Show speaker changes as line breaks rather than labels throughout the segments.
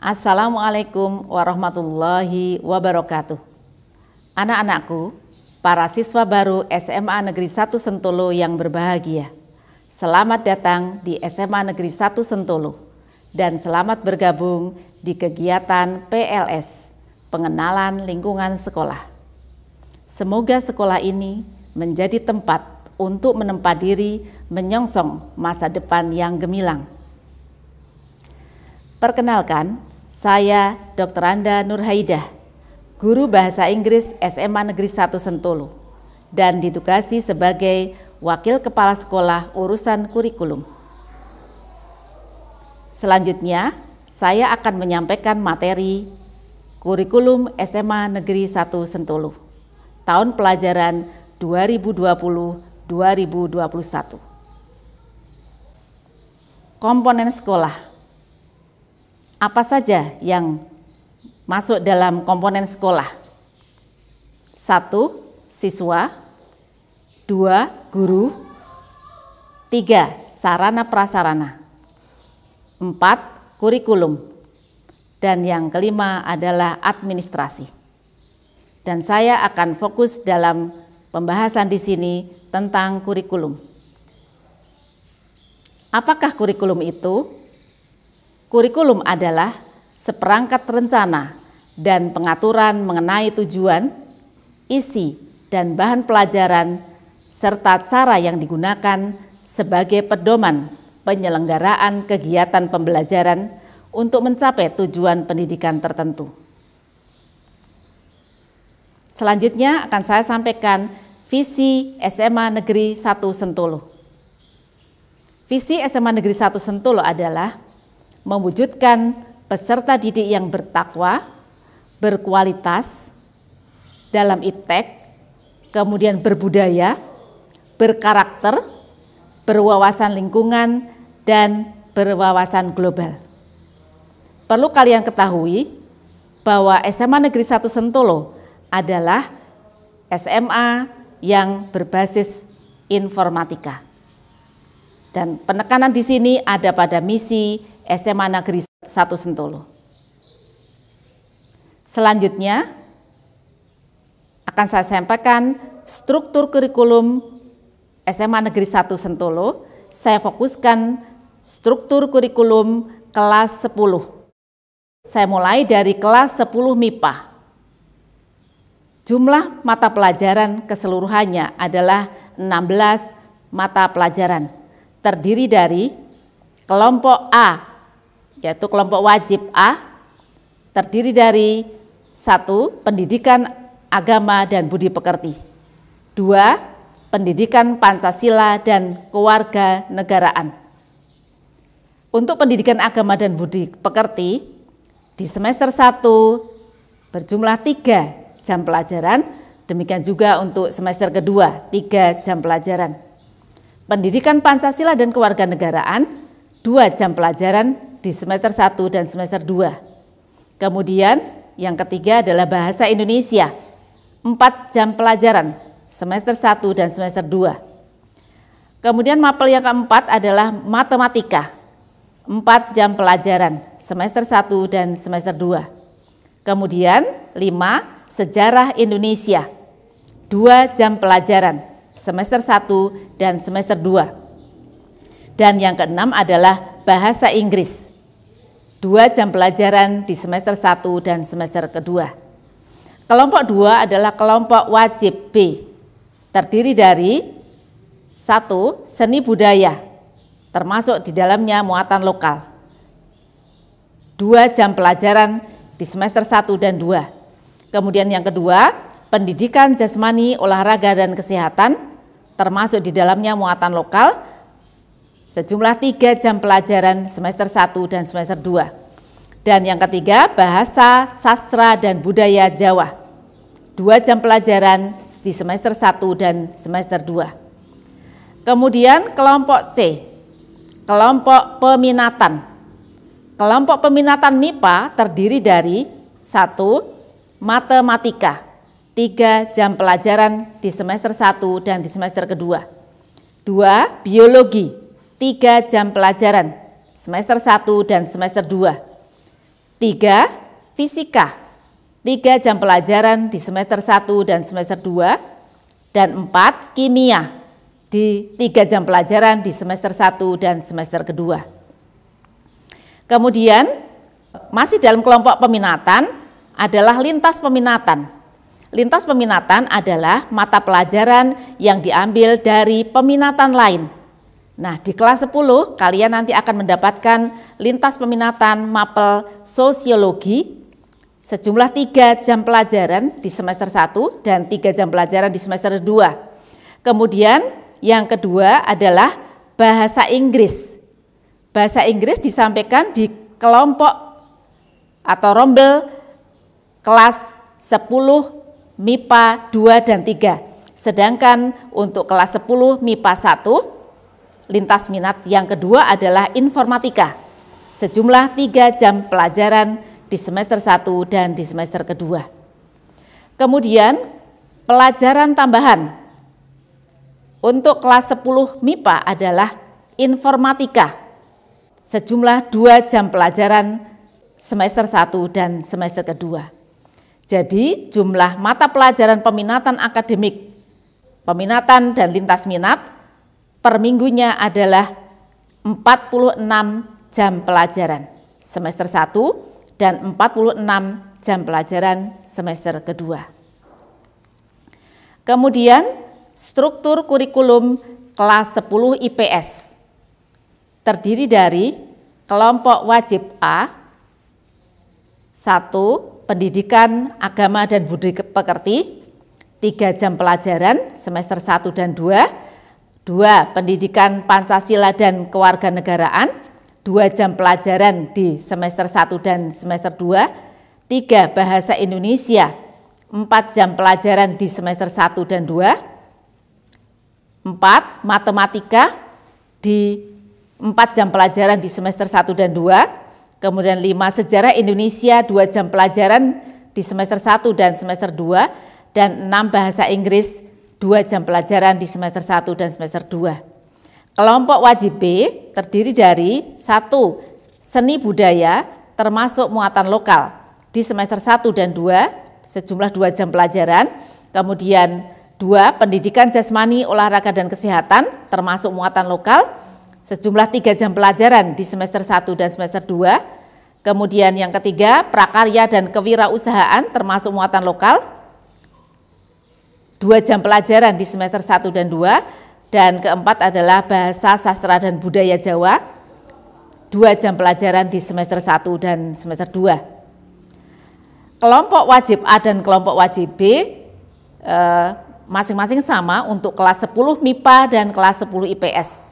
Assalamualaikum warahmatullahi wabarakatuh. Anak-anakku, para siswa baru SMA Negeri 1 Sentolo yang berbahagia. Selamat datang di SMA Negeri 1 Sentolo dan selamat bergabung di kegiatan PLS, Pengenalan Lingkungan Sekolah. Semoga sekolah ini menjadi tempat untuk menempa diri menyongsong masa depan yang gemilang. Perkenalkan, saya Dr. Anda Nurhaidah, Guru Bahasa Inggris SMA Negeri 1 Sentolo, dan ditugasi sebagai Wakil Kepala Sekolah Urusan Kurikulum. Selanjutnya, saya akan menyampaikan materi Kurikulum SMA Negeri 1 Sentolo, tahun pelajaran 2020-2021. Komponen sekolah. Apa saja yang masuk dalam komponen sekolah? 1. Siswa. 2. Guru. 3. Sarana prasarana. 4. Kurikulum. Dan yang kelima adalah administrasi. Dan saya akan fokus dalam pembahasan di sini tentang kurikulum. Apakah kurikulum itu? Kurikulum adalah seperangkat rencana dan pengaturan mengenai tujuan, isi, dan bahan pelajaran, serta cara yang digunakan sebagai pedoman penyelenggaraan kegiatan pembelajaran untuk mencapai tujuan pendidikan tertentu. Selanjutnya akan saya sampaikan visi SMA Negeri 1 Sentolo. Visi SMA Negeri 1 Sentolo adalah mewujudkan peserta didik yang bertakwa, berkualitas, dalam iptek, kemudian berbudaya, berkarakter, berwawasan lingkungan, dan berwawasan global. Perlu kalian ketahui bahwa SMA Negeri 1 Sentolo adalah SMA yang berbasis informatika. Dan penekanan di sini ada pada misi SMA Negeri 1 Sentolo. Selanjutnya akan saya sampaikan struktur kurikulum SMA Negeri 1 Sentolo. Saya fokuskan struktur kurikulum kelas 10. Saya mulai dari kelas 10 MIPA. Jumlah mata pelajaran keseluruhannya adalah 16 mata pelajaran. Terdiri dari kelompok A, yaitu kelompok wajib A, terdiri dari 1. Pendidikan agama dan budi pekerti. 2. Pendidikan Pancasila dan keluarga negaraan. Untuk pendidikan agama dan budi pekerti, di semester 1 berjumlah 3 jam pelajaran, demikian juga untuk semester kedua 3 jam pelajaran. Pendidikan Pancasila dan kewarganegaraan 2 jam pelajaran di semester 1 dan semester 2. Kemudian yang ketiga adalah bahasa Indonesia 4 jam pelajaran semester 1 dan semester 2. Kemudian mapel yang keempat adalah matematika 4 jam pelajaran semester 1 dan semester 2. Kemudian 5 sejarah Indonesia 2 jam pelajaran semester 1 dan semester 2. Dan yang keenam adalah bahasa Inggris 2 jam pelajaran di semester 1 dan semester kedua. Kelompok 2 adalah kelompok wajib B, terdiri dari 1. Seni budaya, termasuk di dalamnya muatan lokal 2 jam pelajaran di semester 1 dan 2. Kemudian yang kedua, pendidikan jasmani, olahraga, dan kesehatan, termasuk di dalamnya muatan lokal, sejumlah 3 jam pelajaran semester 1 dan semester 2. Dan yang ketiga, bahasa, sastra, dan budaya Jawa, 2 jam pelajaran di semester 1 dan semester 2. Kemudian kelompok C, kelompok peminatan. Kelompok peminatan MIPA terdiri dari 1. Matematika 3 jam pelajaran di semester 1 dan di semester kedua. 2. Biologi 3 jam pelajaran semester 1 dan semester 2. 3. Fisika, 3 jam pelajaran di semester 1 dan semester 2, dan 4. Kimia, di 3 jam pelajaran di semester 1 dan semester kedua. Kemudian masih dalam kelompok peminatan adalah lintas peminatan. Lintas peminatan adalah mata pelajaran yang diambil dari peminatan lain. Nah, di kelas 10 kalian nanti akan mendapatkan lintas peminatan mapel sosiologi sejumlah 3 jam pelajaran di semester 1 dan 3 jam pelajaran di semester 2. Kemudian yang kedua adalah bahasa Inggris. Bahasa Inggris disampaikan di kelompok atau rombel kelas 10 MIPA 2 dan 3. Sedangkan untuk kelas 10 MIPA 1, lintas minat yang kedua adalah informatika. Sejumlah 3 jam pelajaran di semester 1 dan di semester kedua. Kemudian pelajaran tambahan untuk kelas 10 MIPA adalah informatika. Sejumlah 2 jam pelajaran semester 1 dan semester kedua. Jadi jumlah mata pelajaran peminatan akademik, peminatan dan lintas minat per minggunya adalah 46 jam pelajaran semester 1 dan 46 jam pelajaran semester kedua. Kemudian struktur kurikulum kelas 10 IPS terdiri dari kelompok wajib A, 1. Pendidikan agama dan budi pekerti, 3 jam pelajaran semester 1 dan 2, 2. Pendidikan Pancasila dan kewarganegaraan, 2 jam pelajaran di semester 1 dan semester 2, 3. Bahasa Indonesia, 4 jam pelajaran di semester 1 dan 2, 4. Matematika di 4 jam pelajaran di semester 1 dan 2, kemudian 5. Sejarah Indonesia 2 jam pelajaran di semester 1 dan semester 2, dan 6. Bahasa Inggris 2 jam pelajaran di semester 1 dan semester 2. Kelompok wajib B terdiri dari 1. Seni budaya termasuk muatan lokal di semester 1 dan 2 sejumlah 2 jam pelajaran. Kemudian 2. Pendidikan jasmani, olahraga dan kesehatan termasuk muatan lokal sejumlah 3 jam pelajaran di semester 1 dan semester 2. Kemudian yang ketiga, prakarya dan kewirausahaan termasuk muatan lokal 2 jam pelajaran di semester 1 dan 2. Dan keempat adalah bahasa, sastra dan budaya Jawa 2 jam pelajaran di semester 1 dan semester 2. Kelompok wajib A dan kelompok wajib B masing-masing sama untuk kelas 10 MIPA dan kelas 10 IPS.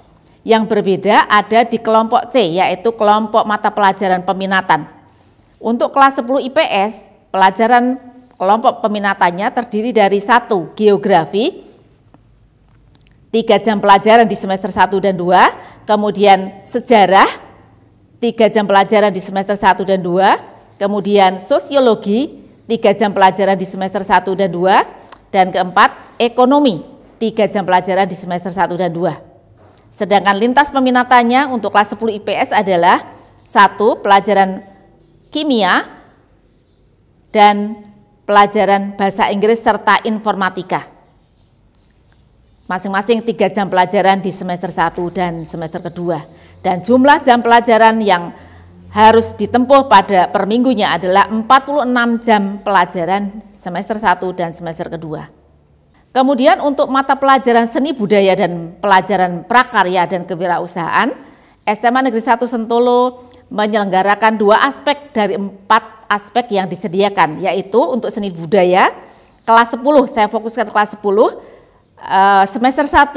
Yang berbeda ada di kelompok C, yaitu kelompok mata pelajaran peminatan. Untuk kelas 10 IPS, pelajaran kelompok peminatannya terdiri dari 1. Geografi 3 jam pelajaran di semester 1 dan 2, kemudian sejarah 3 jam pelajaran di semester 1 dan 2, kemudian sosiologi 3 jam pelajaran di semester 1 dan 2, dan keempat ekonomi 3 jam pelajaran di semester 1 dan 2. Sedangkan lintas peminatannya untuk kelas 10 IPS adalah 1. Pelajaran kimia dan pelajaran bahasa Inggris serta informatika. Masing-masing 3 jam pelajaran di semester 1 dan semester kedua. Dan jumlah jam pelajaran yang harus ditempuh pada per minggunya adalah 46 jam pelajaran semester 1 dan semester kedua. Kemudian untuk mata pelajaran seni budaya dan pelajaran prakarya dan kewirausahaan, SMA Negeri 1 Sentolo menyelenggarakan 2 aspek dari 4 aspek yang disediakan, yaitu untuk seni budaya kelas 10, saya fokuskan kelas 10, semester 1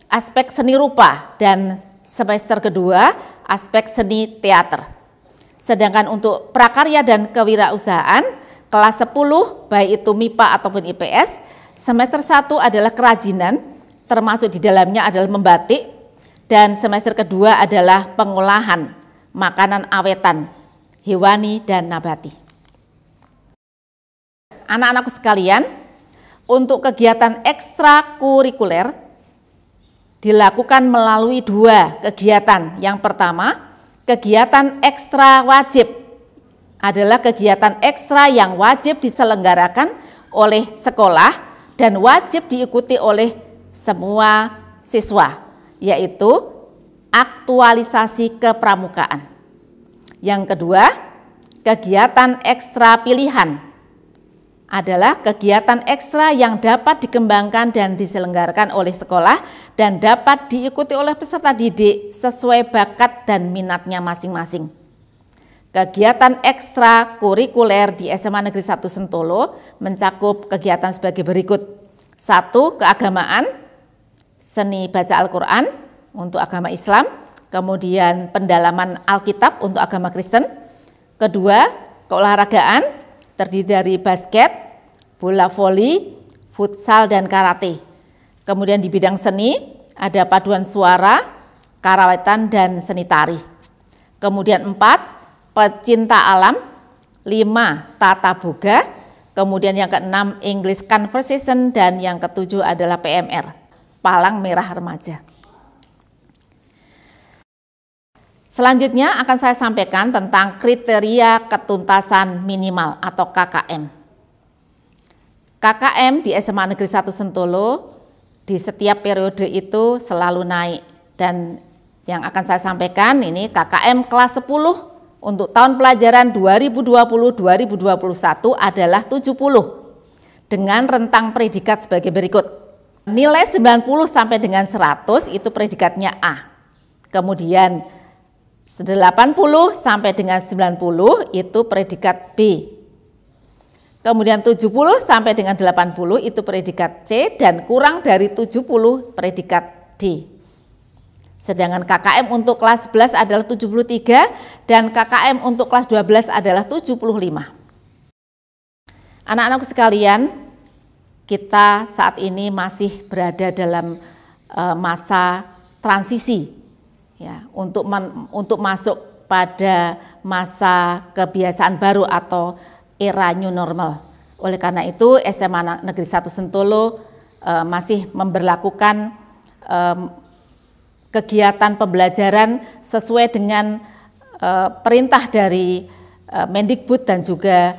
aspek seni rupa dan semester kedua aspek seni teater. Sedangkan untuk prakarya dan kewirausahaan kelas 10 baik itu MIPA ataupun IPS, semester 1 adalah kerajinan termasuk di dalamnya adalah membatik, dan semester kedua adalah pengolahan makanan awetan, hewani dan nabati. Anak-anakku sekalian, untuk kegiatan ekstrakurikuler dilakukan melalui 2 kegiatan. Yang pertama, kegiatan ekstra wajib adalah kegiatan ekstra yang wajib diselenggarakan oleh sekolah dan wajib diikuti oleh semua siswa, yaitu aktualisasi kepramukaan. Yang kedua, kegiatan ekstra pilihan adalah kegiatan ekstra yang dapat dikembangkan dan diselenggarakan oleh sekolah dan dapat diikuti oleh peserta didik sesuai bakat dan minatnya masing-masing. Kegiatan ekstra kurikuler di SMA Negeri 1 Sentolo mencakup kegiatan sebagai berikut. 1. Keagamaan, seni baca Al-Quran untuk agama Islam, kemudian pendalaman Alkitab untuk agama Kristen. Kedua, keolahragaan, terdiri dari basket, bola voli, futsal, dan karate. Kemudian di bidang seni ada paduan suara, karawitan, dan seni tari. Kemudian 4, pecinta alam, 5, tata boga, kemudian yang ke-6 English Conversation, dan yang ke-7 adalah PMR, Palang Merah Remaja. Selanjutnya akan saya sampaikan tentang kriteria ketuntasan minimal atau KKM. KKM di SMA Negeri 1 Sentolo di setiap periode itu selalu naik, dan yang akan saya sampaikan ini KKM kelas 10 untuk tahun pelajaran 2020-2021 adalah 70 dengan rentang predikat sebagai berikut. Nilai 90 sampai dengan 100 itu predikatnya A. Kemudian 80 sampai dengan 90 itu predikat B. Kemudian 70 sampai dengan 80 itu predikat C dan kurang dari 70 predikat D. Sedangkan KKM untuk kelas 11 adalah 73 dan KKM untuk kelas 12 adalah 75. Anak-anakku sekalian, kita saat ini masih berada dalam masa transisi. Ya, untuk masuk pada masa kebiasaan baru atau era new normal. Oleh karena itu SMA Negeri 1 Sentolo masih memberlakukan kegiatan pembelajaran sesuai dengan perintah dari Mendikbud dan juga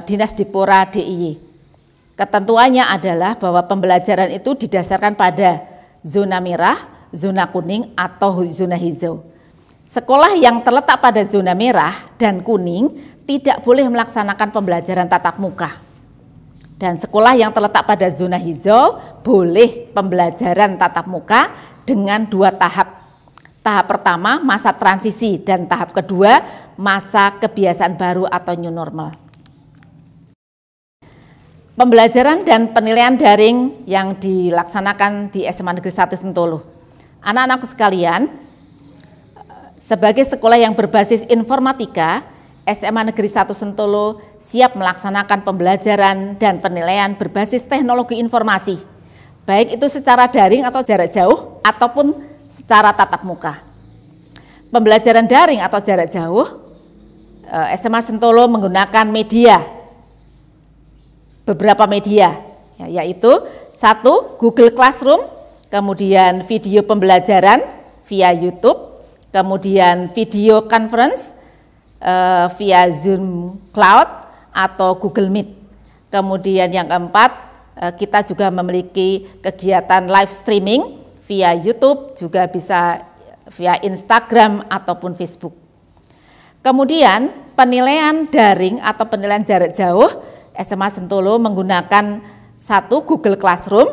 Dinas Dikpora DIY. Ketentuannya adalah bahwa pembelajaran itu didasarkan pada zona merah, zona kuning, atau zona hijau. Sekolah yang terletak pada zona merah dan kuning tidak boleh melaksanakan pembelajaran tatap muka. Dan sekolah yang terletak pada zona hijau boleh pembelajaran tatap muka dengan 2 tahap. Tahap pertama masa transisi dan tahap kedua masa kebiasaan baru atau new normal. Pembelajaran dan penilaian daring yang dilaksanakan di SMA Negeri 1 Sentolo. Anak-anakku sekalian, sebagai sekolah yang berbasis informatika, SMA Negeri 1 Sentolo siap melaksanakan pembelajaran dan penilaian berbasis teknologi informasi, baik itu secara daring atau jarak jauh ataupun secara tatap muka. Pembelajaran daring atau jarak jauh, SMA Sentolo menggunakan beberapa media, yaitu 1. Google Classroom, kemudian video pembelajaran via YouTube, kemudian video conference via Zoom Cloud atau Google Meet. Kemudian yang keempat, kita juga memiliki kegiatan live streaming via YouTube, juga bisa via Instagram ataupun Facebook. Kemudian penilaian daring atau penilaian jarak jauh, SMA Sentolo menggunakan 1. Google Classroom,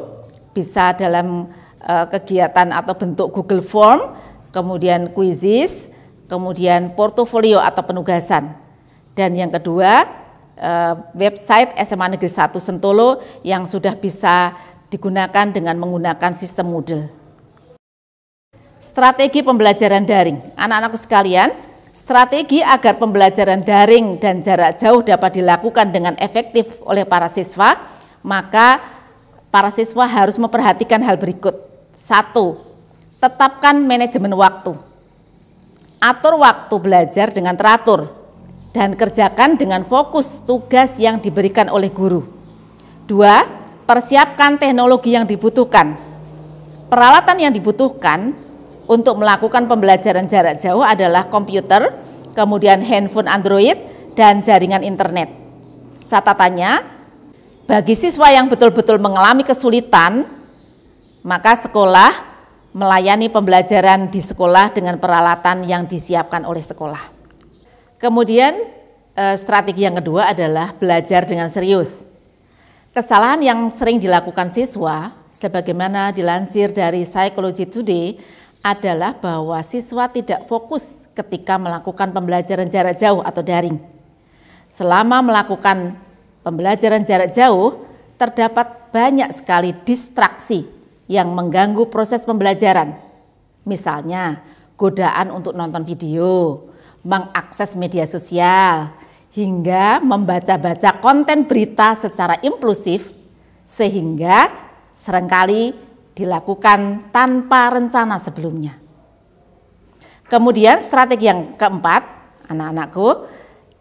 bisa dalam kegiatan atau bentuk Google Form, kemudian quizzes, kemudian portofolio atau penugasan. Dan yang kedua, website SMA Negeri 1 Sentolo yang sudah bisa digunakan dengan menggunakan sistem Moodle. Strategi pembelajaran daring. Anak-anakku sekalian, strategi agar pembelajaran daring dan jarak jauh dapat dilakukan dengan efektif oleh para siswa, maka para siswa harus memperhatikan hal berikut. 1. Tetapkan manajemen waktu. Atur waktu belajar dengan teratur dan kerjakan dengan fokus tugas yang diberikan oleh guru. 2. Persiapkan teknologi yang dibutuhkan. Peralatan yang dibutuhkan untuk melakukan pembelajaran jarak jauh adalah komputer, kemudian handphone Android, dan jaringan internet. Catatannya, bagi siswa yang betul-betul mengalami kesulitan, maka sekolah melayani pembelajaran di sekolah dengan peralatan yang disiapkan oleh sekolah. Kemudian strategi yang kedua adalah belajar dengan serius. Kesalahan yang sering dilakukan siswa, sebagaimana dilansir dari Psychology Today, adalah bahwa siswa tidak fokus ketika melakukan pembelajaran jarak jauh atau daring. Selama melakukan pembelajaran jarak jauh, terdapat banyak sekali distraksi yang mengganggu proses pembelajaran. Misalnya, godaan untuk nonton video, mengakses media sosial, hingga membaca-baca konten berita secara impulsif, sehingga seringkali dilakukan tanpa rencana sebelumnya. Kemudian strategi yang keempat, anak-anakku,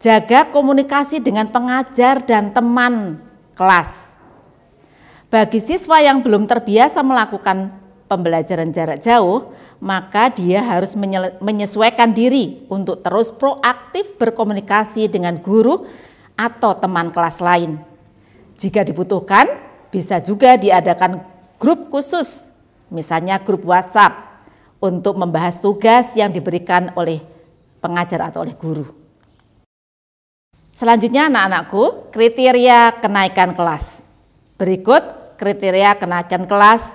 jaga komunikasi dengan pengajar dan teman kelas. Bagi siswa yang belum terbiasa melakukan pembelajaran jarak jauh, maka dia harus menyesuaikan diri untuk terus proaktif berkomunikasi dengan guru atau teman kelas lain. Jika dibutuhkan, bisa juga diadakan grup khusus, misalnya grup WhatsApp, untuk membahas tugas yang diberikan oleh pengajar atau oleh guru. Selanjutnya anak-anakku, kriteria kenaikan kelas. Berikut kriteria kenaikan kelas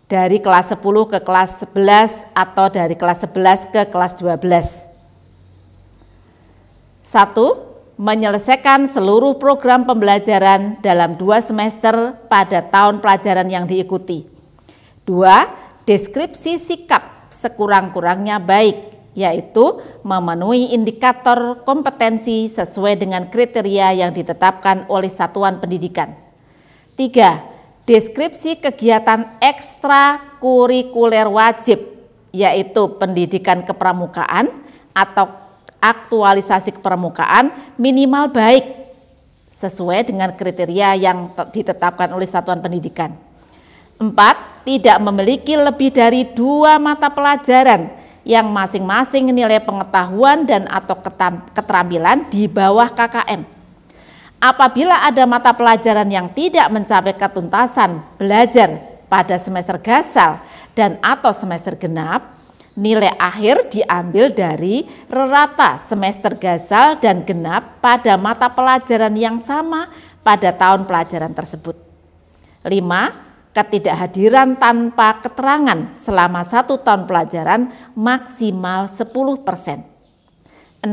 dari kelas 10 ke kelas 11 atau dari kelas 11 ke kelas 12. 1. Menyelesaikan seluruh program pembelajaran dalam 2 semester pada tahun pelajaran yang diikuti. 2. Deskripsi sikap sekurang-kurangnya baik, yaitu memenuhi indikator kompetensi sesuai dengan kriteria yang ditetapkan oleh satuan pendidikan. 3. Deskripsi kegiatan ekstrakurikuler wajib, yaitu pendidikan kepramukaan atau aktualisasi kepramukaan minimal baik sesuai dengan kriteria yang ditetapkan oleh satuan pendidikan. 4. Tidak memiliki lebih dari 2 mata pelajaran yang masing-masing nilai pengetahuan dan atau keterampilan di bawah KKM. Apabila ada mata pelajaran yang tidak mencapai ketuntasan belajar pada semester gasal dan atau semester genap, nilai akhir diambil dari rata semester gasal dan genap pada mata pelajaran yang sama pada tahun pelajaran tersebut. 5. Ketidakhadiran tanpa keterangan selama 1 tahun pelajaran maksimal 10%. 6.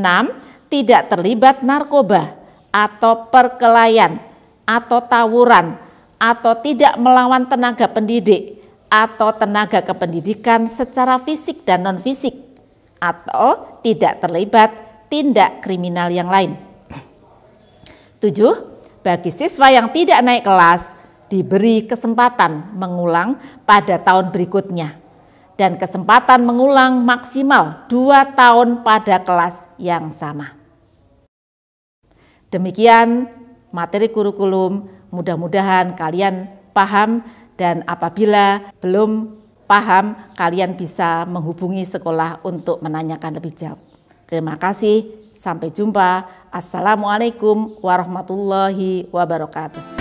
Tidak terlibat narkoba atau perkelahian, atau tawuran, atau tidak melawan tenaga pendidik, atau tenaga kependidikan secara fisik dan non-fisik, atau tidak terlibat tindak kriminal yang lain. 7. Bagi siswa yang tidak naik kelas, diberi kesempatan mengulang pada tahun berikutnya, dan kesempatan mengulang maksimal 2 tahun pada kelas yang sama. Demikian materi kurikulum, mudah-mudahan kalian paham, dan apabila belum paham kalian bisa menghubungi sekolah untuk menanyakan lebih jauh. Terima kasih, sampai jumpa. Assalamualaikum warahmatullahi wabarakatuh.